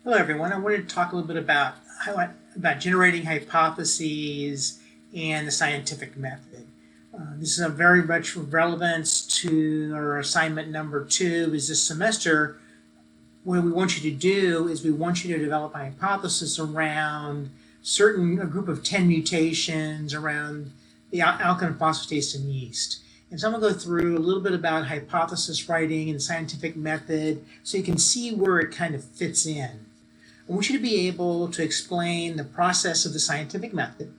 Hello everyone. I wanted to talk a little bit about generating hypotheses and the scientific method. This is a very much relevance to our assignment number 2 is this semester. What we want you to do is we want you to develop a hypothesis around a group of 10 mutations around the alkaline phosphatase in yeast. And so I'm going to go through a little bit about hypothesis writing and scientific method so you can see where it kind of fits in. I want you to be able to explain the process of the scientific method,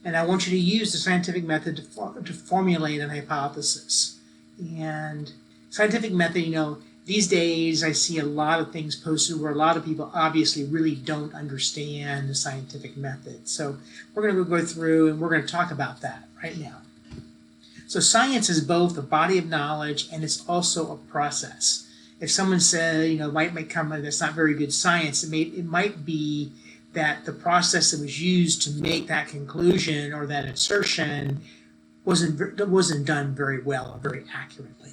and I want you to use the scientific method to formulate an hypothesis. And scientific method, these days I see a lot of things posted where a lot of people obviously really don't understand the scientific method. So we're going to go through and we're going to talk about that right now. So science is both a body of knowledge and it's also a process. If someone says, might come that's not very good science, it might be that the process that was used to make that conclusion or that assertion wasn't done very well or very accurately.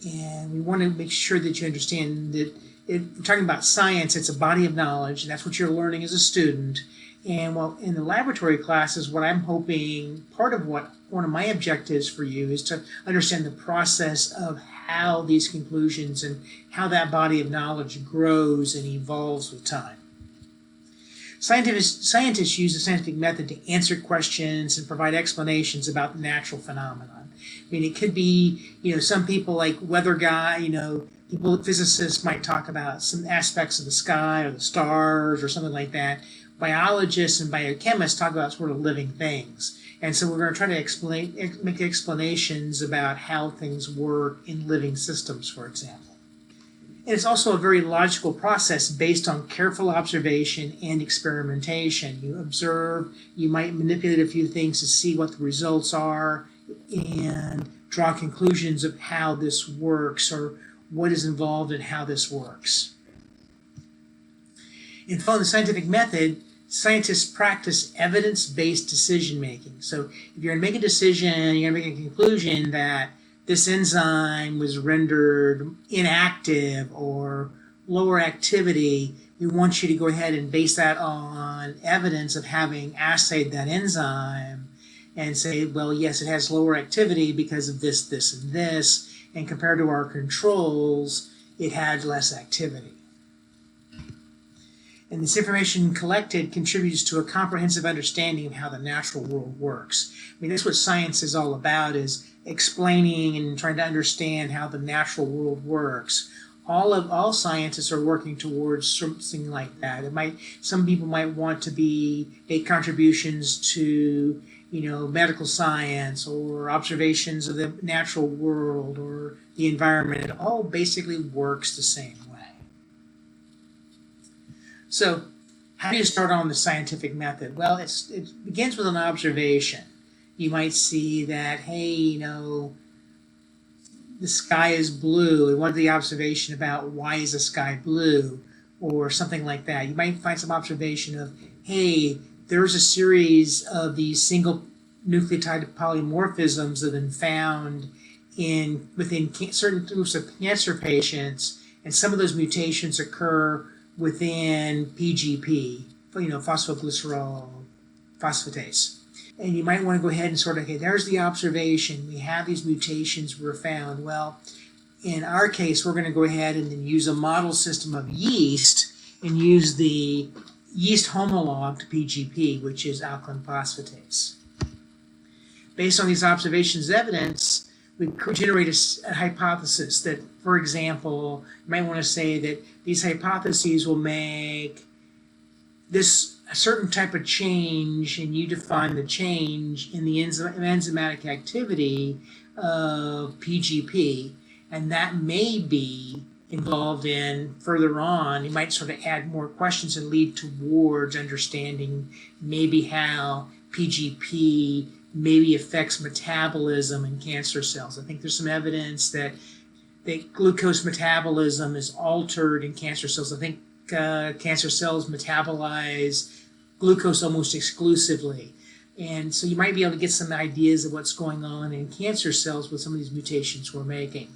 And we want to make sure that you understand that we're talking about science, it's a body of knowledge, and that's what you're learning as a student. And in the laboratory classes, what I'm hoping, one of my objectives for you is to understand the process of how these conclusions and how that body of knowledge grows and evolves with time. Scientists use the scientific method to answer questions and provide explanations about the natural phenomenon. It could be, some people like weather guy, physicists might talk about some aspects of the sky or the stars or something like that. Biologists and biochemists talk about sort of living things. And so we're going to try to make explanations about how things work in living systems, for example. And it's also a very logical process based on careful observation and experimentation. You observe, you might manipulate a few things to see what the results are and draw conclusions of how this works or what is involved in how this works. In following the scientific method, scientists practice evidence-based decision-making. So if you're going to make a decision, you're going to make a conclusion that this enzyme was rendered inactive or lower activity, we want you to go ahead and base that on evidence of having assayed that enzyme and say, well, yes, it has lower activity because of this, this, and this, and compared to our controls, it had less activity. And this information collected contributes to a comprehensive understanding of how the natural world works. That's what science is all about, is explaining and trying to understand how the natural world works. All scientists are working towards something like that. Some people might want to make contributions to, medical science or observations of the natural world or the environment. It all basically works the same way. So, how do you start on the scientific method? Well, it begins with an observation. You might see that, hey, the sky is blue, and what is the observation about why is the sky blue, or something like that. You might find some observation of, hey, there's a series of these single nucleotide polymorphisms that have been found within certain groups of cancer patients, and some of those mutations occur within PGP, phosphoglycerol phosphatase. And you might want to go ahead and okay, there's the observation. We have these mutations were found. Well, in our case, we're going to go ahead and then use a model system of yeast and use the yeast homologue to PGP, which is alkaline phosphatase. Based on these observations evidence, we generate a hypothesis that, for example, you might want to say that these hypotheses will make this a certain type of change, and you define the change in the enzymatic activity of PGP, and that may be involved in further on. You might sort of add more questions and lead towards understanding maybe how PGP maybe affects metabolism in cancer cells. I think there's some evidence that glucose metabolism is altered in cancer cells. I think cancer cells metabolize glucose almost exclusively. And so you might be able to get some ideas of what's going on in cancer cells with some of these mutations we're making.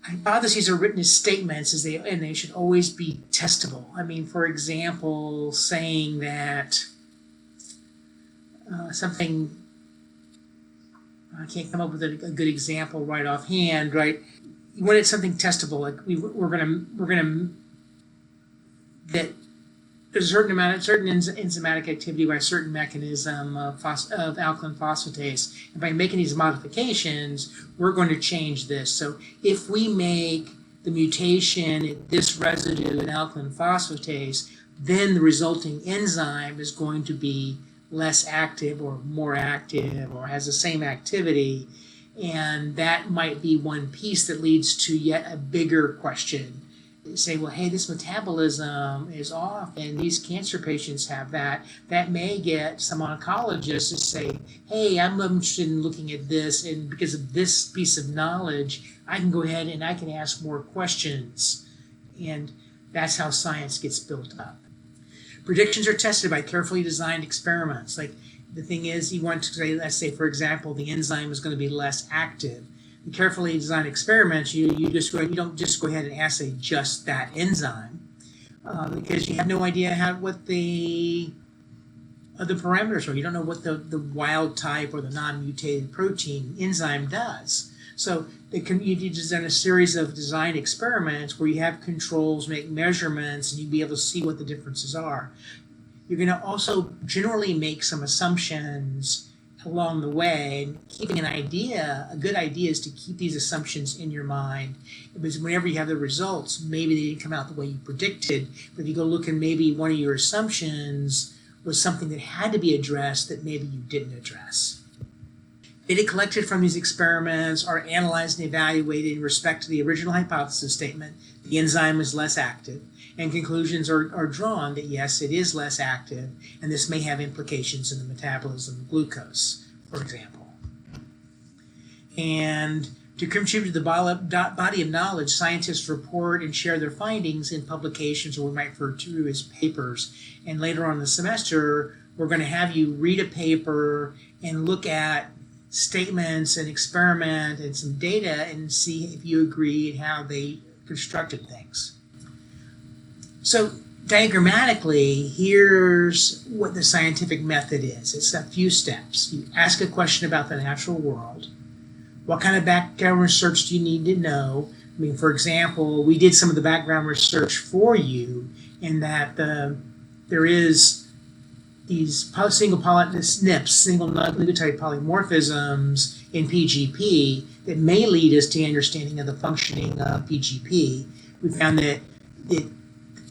hypotheses are written as statements, and they should always be testable. I mean, for example, saying that something, I can't come up with a good example right offhand, right? You wanted something testable, like we're gonna that there's a certain enzymatic activity by a certain mechanism of alkaline phosphatase, and by making these modifications, we're going to change this. So if we make the mutation in this residue in alkaline phosphatase, then the resulting enzyme is going to be less active or more active or has the same activity, and that might be one piece that leads to yet a bigger question. Say, well, hey, this metabolism is off and these cancer patients have that. That may get some oncologists to say, hey, I'm interested in looking at this, and because of this piece of knowledge, I can go ahead and I can ask more questions. And that's how science gets built up. Predictions are tested by carefully designed experiments. Like, the thing is, you want to say, let's say, for example, the enzyme is going to be less active. In carefully designed experiments, you don't just go ahead and assay just that enzyme because you have no idea what the parameters are. You don't know what the wild type or the non-mutated protein enzyme does. So you design a series of design experiments where you have controls, make measurements, and you'll be able to see what the differences are. You're going to also generally make some assumptions along the way, and keeping a good idea is to keep these assumptions in your mind, because whenever you have the results, maybe they didn't come out the way you predicted, but if you go look and maybe one of your assumptions was something that had to be addressed that maybe you didn't address. Data collected from these experiments are analyzed and evaluated in respect to the original hypothesis statement, the enzyme is less active, and conclusions are drawn that yes, it is less active, and this may have implications in the metabolism of glucose, for example. And to contribute to the body of knowledge, scientists report and share their findings in publications, or we might refer to as papers. And later on in the semester, we're going to have you read a paper and look at statements and experiment and some data and see if you agree and how they constructed things. So diagrammatically, here's what the scientific method is. It's a few steps. You ask a question about the natural world. What kind of background research do you need to know? I mean, for example, we did some of the background research for you in that there is these single SNPs, single nucleotide polymorphisms in PGP that may lead us to the understanding of the functioning of PGP. We found that the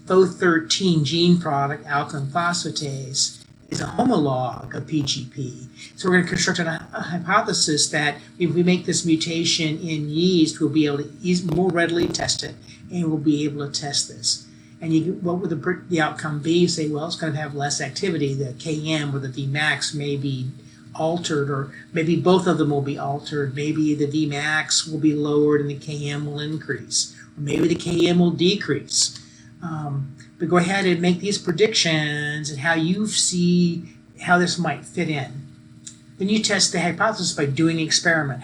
FO13 gene product, alkaline phosphatase, is a homolog of PGP. So we're going to construct a hypothesis that if we make this mutation in yeast, we'll be able to more readily test it, and we'll be able to test this. And what would the outcome be? You say, well, it's going to have less activity. The Km or the Vmax may be altered, or maybe both of them will be altered. Maybe the Vmax will be lowered and the Km will increase, or maybe the Km will decrease. But go ahead and make these predictions and how you see how this might fit in. Then you test the hypothesis by doing an experiment.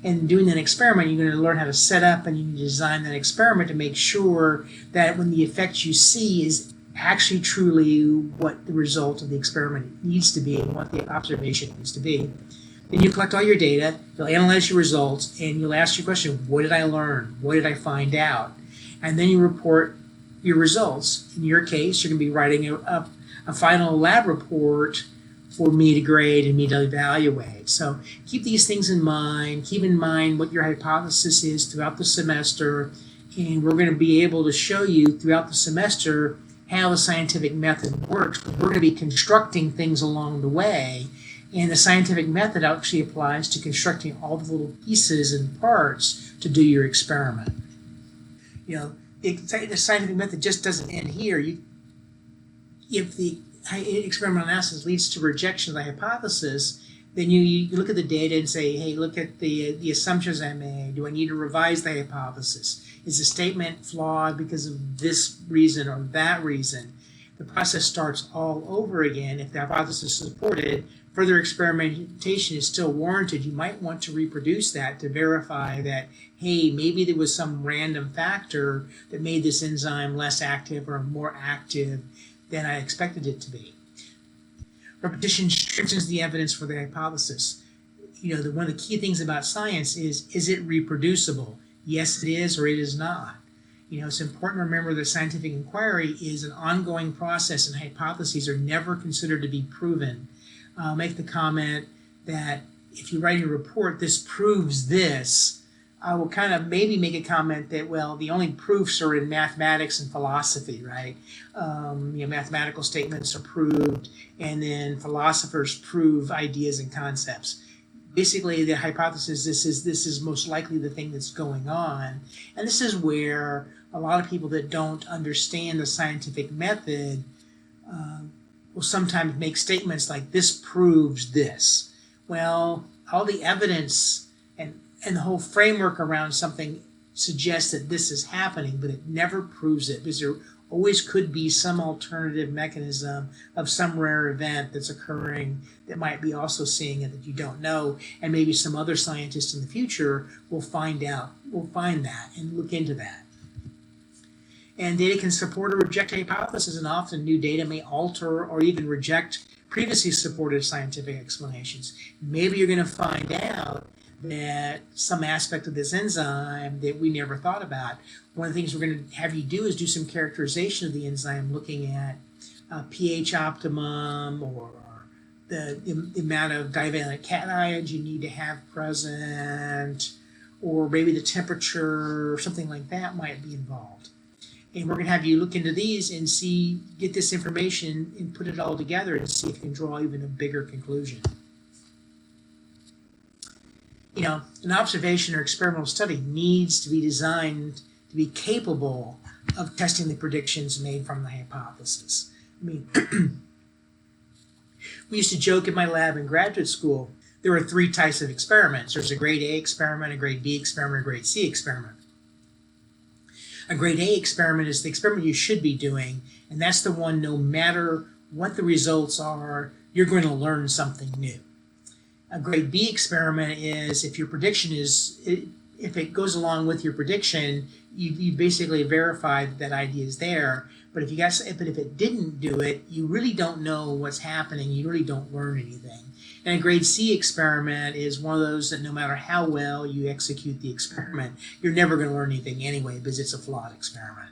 And doing an experiment, you're going to learn how to set up and you design that experiment to make sure that when the effect you see is actually truly what the result of the experiment needs to be and what the observation needs to be. Then you collect all your data, you'll analyze your results, and you'll ask your question, what did I learn? What did I find out? And then you report your results. In your case, you're going to be writing a final lab report for me to grade and me to evaluate. So keep these things in mind. Keep in mind what your hypothesis is throughout the semester, and we're going to be able to show you throughout the semester how the scientific method works. We're going to be constructing things along the way, and the scientific method actually applies to constructing all the little pieces and parts to do your experiment. The scientific method just doesn't end here. If the experimental analysis leads to rejection of the hypothesis, then you look at the data and say, hey, look at the assumptions I made. Do I need to revise the hypothesis? Is the statement flawed because of this reason or that reason? The process starts all over again. If the hypothesis is supported, further experimentation is still warranted. You might want to reproduce that to verify that, hey, maybe there was some random factor that made this enzyme less active or more active than I expected it to be. Repetition strengthens the evidence for the hypothesis. One of the key things about science is it reproducible? Yes, it is, or it is not. It's important to remember that scientific inquiry is an ongoing process, and hypotheses are never considered to be proven. I'll make the comment that if you write a report, this proves this, I will kind of maybe make a comment that, well, the only proofs are in mathematics and philosophy, right? Mathematical statements are proved, and then philosophers prove ideas and concepts. Basically, the hypothesis, this is most likely the thing that's going on. And this is where a lot of people that don't understand the scientific method will sometimes make statements like, this proves this. Well, all the evidence and the whole framework around something suggests that this is happening, but it never proves it, because there always could be some alternative mechanism of some rare event that's occurring that might be also seeing it that you don't know, and maybe some other scientist in the future will find that and look into that. And data can support or reject hypotheses, and often new data may alter or even reject previously supported scientific explanations. Maybe you're going to find out that some aspect of this enzyme that we never thought about. One of the things we're going to have you do is do some characterization of the enzyme, looking at pH optimum, or the amount of divalent cations you need to have present, or maybe the temperature or something like that might be involved. And we're going to have you look into these and get this information and put it all together and see if you can draw even a bigger conclusion. An observation or experimental study needs to be designed to be capable of testing the predictions made from the hypothesis. We used to joke in my lab in graduate school, there were 3 types of experiments. There's a grade A experiment, a grade B experiment, a grade C experiment. A grade A experiment is the experiment you should be doing, and that's the one, no matter what the results are, you're going to learn something new. A grade B experiment is if your prediction if it goes along with your prediction, you basically verified that idea is there. But if it didn't do it, you really don't know what's happening. You really don't learn anything. And a grade C experiment is one of those that no matter how well you execute the experiment, you're never going to learn anything anyway, because it's a flawed experiment.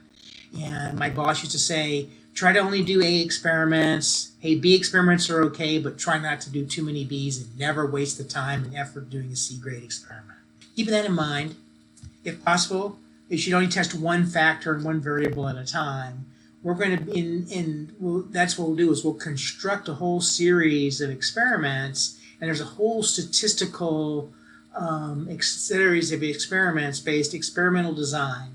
And my boss used to say, try to only do A experiments. Hey, B experiments are okay, but try not to do too many Bs, and never waste the time and effort doing a C grade experiment. Keeping that in mind, if possible, you should only test one factor and one variable at a time. We're going to, that's what we'll do, is we'll construct a whole series of experiments, and there's a whole statistical series of experiments-based experimental design.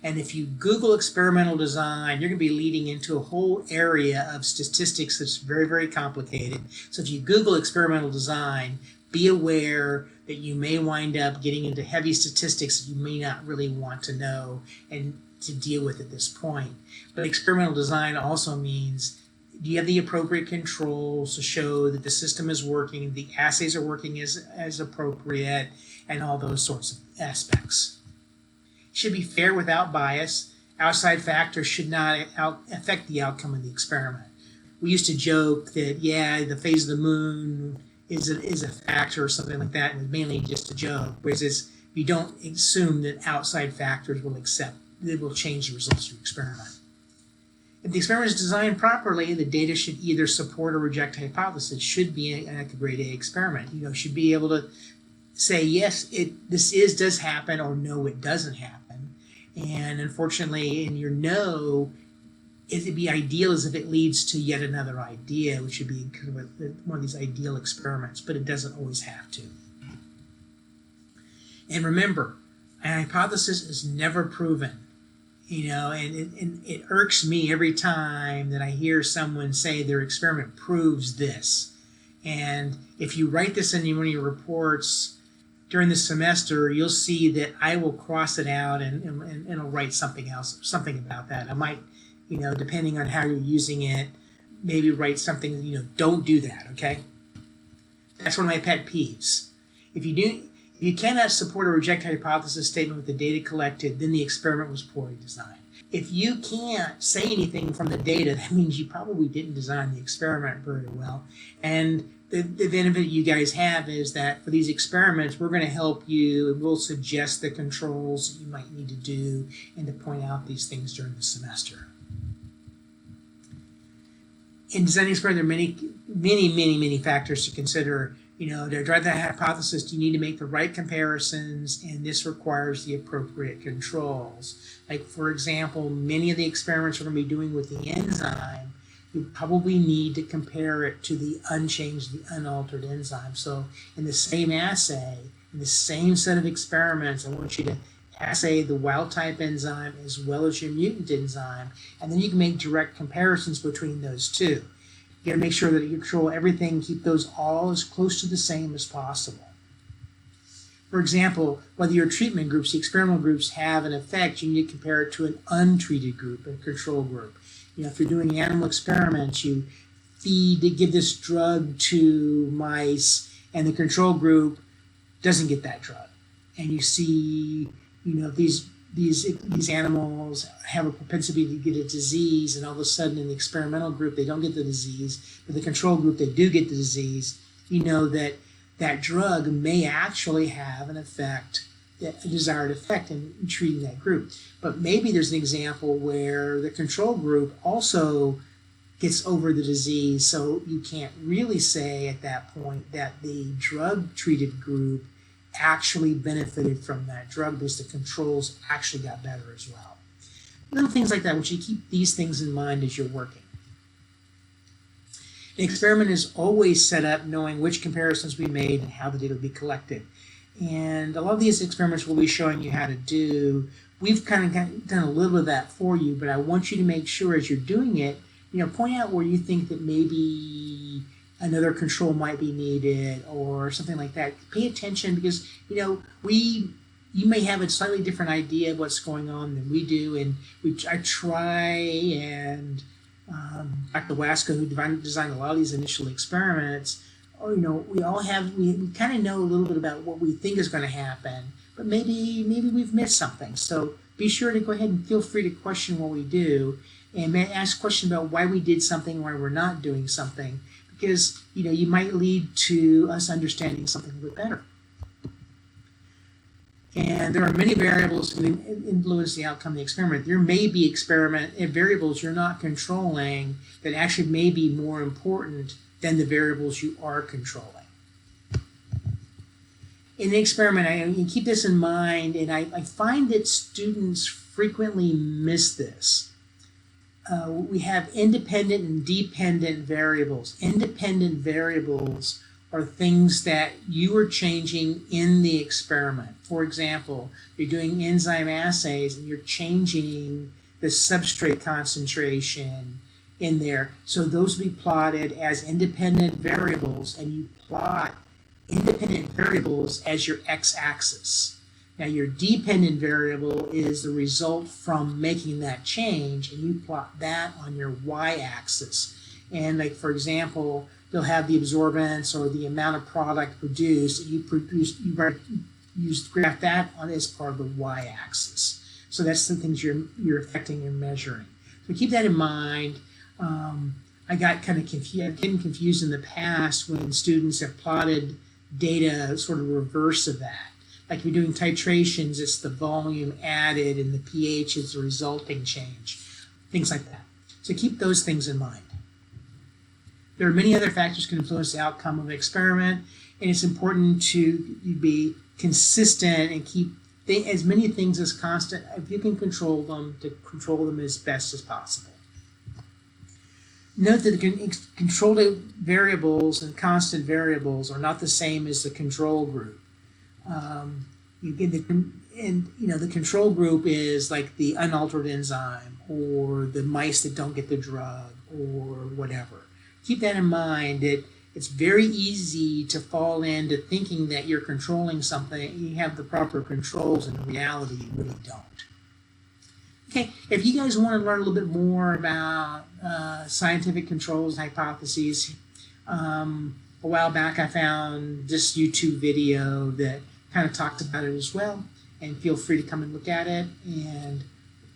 And if you Google experimental design, you're going to be leading into a whole area of statistics that's very, very complicated. So if you Google experimental design, be aware that you may wind up getting into heavy statistics that you may not really want to know and to deal with at this point. But experimental design also means, do you have the appropriate controls to show that the system is working, the assays are working as appropriate, and all those sorts of aspects. It should be fair without bias. Outside factors should not affect the outcome of the experiment. We used to joke that, the phase of the moon is a factor or something like that, and it's mainly just a joke, whereas you don't assume that outside factors will change the results of your experiment. If the experiment is designed properly, the data should either support or reject hypothesis. It should be like a grade A experiment. Should be able to say, yes, this does happen, or no, it doesn't happen. And unfortunately, in your no, it'd be ideal as if it leads to yet another idea, which would be kind of one of these ideal experiments, but it doesn't always have to. And remember, an hypothesis is never proven. And it irks me every time that I hear someone say their experiment proves this. And if you write this in one of your reports during the semester, you'll see that I will cross it out and I'll write something else, something about that. I might, depending on how you're using it, maybe write something, don't do that, okay? That's one of my pet peeves. If you cannot support or reject a hypothesis statement with the data collected, then the experiment was poorly designed. If you can't say anything from the data, that means you probably didn't design the experiment very well. And the benefit you guys have is that for these experiments, we're going to help you and we'll suggest the controls that you might need to do and to point out these things during the semester. In designing experiments, there are many factors to consider. To drive that hypothesis, you need to make the right comparisons, and this requires the appropriate controls. Like, for example, many of the experiments we're going to be doing with the enzyme, you probably need to compare it to the unchanged, the unaltered enzyme. So in the same assay, in the same set of experiments, I want you to assay the wild-type enzyme as well as your mutant enzyme, and then you can make direct comparisons between those two. You got to make sure that you control everything, keep those all as close to the same as possible. For example, whether your treatment groups, the experimental groups, have an effect, you need to compare it to an untreated group, a control group. If you're doing animal experiments, you give this drug to mice, and the control group doesn't get that drug. And you see, these animals have a propensity to get a disease, and all of a sudden in the experimental group they don't get the disease, but the control group they do get the disease. That drug may actually have an effect, a desired effect in treating that group. But maybe there's an example where the control group also gets over the disease, so you can't really say at that point that the drug-treated group actually benefited from that drug because the controls actually got better as well. Little things like that, which you keep these things in mind as you're working. The experiment is always set up knowing which comparisons we made and how the data will be collected. And a lot of these experiments we'll be showing you how to do. We've kind of done a little of that for you, but I want you to make sure as you're doing it, point out where you think that maybe another control might be needed or something like that. Pay attention because, you may have a slightly different idea of what's going on than we do. And I try and Dr. Waska, who designed a lot of these initial experiments, we kind of know a little bit about what we think is going to happen, but maybe we've missed something. So be sure to go ahead and feel free to question what we do and ask questions about why we did something, why we're not doing something. Because you might lead to us understanding something a bit better. And there are many variables that influence the outcome of the experiment. There may be variables you're not controlling that actually may be more important than the variables you are controlling. In the experiment, you keep this in mind, and I find that students frequently miss this. We have independent and dependent variables. Independent variables are things that you are changing in the experiment. For example, you're doing enzyme assays and you're changing the substrate concentration in there. So those will be plotted as independent variables, and you plot independent variables as your x-axis. Now, your dependent variable is the result from making that change, and you plot that on your y-axis. And like, for example, you'll have the absorbance or the amount of product produced. You graph that on as part of the y-axis. So that's the things you're affecting and measuring. So keep that in mind. I got kind of getting confused in the past when students have plotted data sort of reverse of that. Like if you're doing titrations, it's the volume added and the pH is the resulting change. Things like that. So keep those things in mind. There are many other factors that can influence the outcome of an experiment, and it's important to be consistent and keep as many things as constant. If you can control them, to control them as best as possible. Note that the controlled variables and constant variables are not the same as the control group. The control group is like the unaltered enzyme or the mice that don't get the drug or whatever. Keep that in mind that it's very easy to fall into thinking that you're controlling something, you have the proper controls, and in reality you really don't. Okay, if you guys want to learn a little bit more about scientific controls and hypotheses, a while back I found this YouTube video that kind of talked about it as well, and feel free to come and look at it. And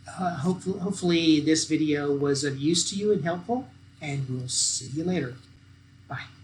hopefully this video was of use to you and helpful, and we'll see you later. Bye.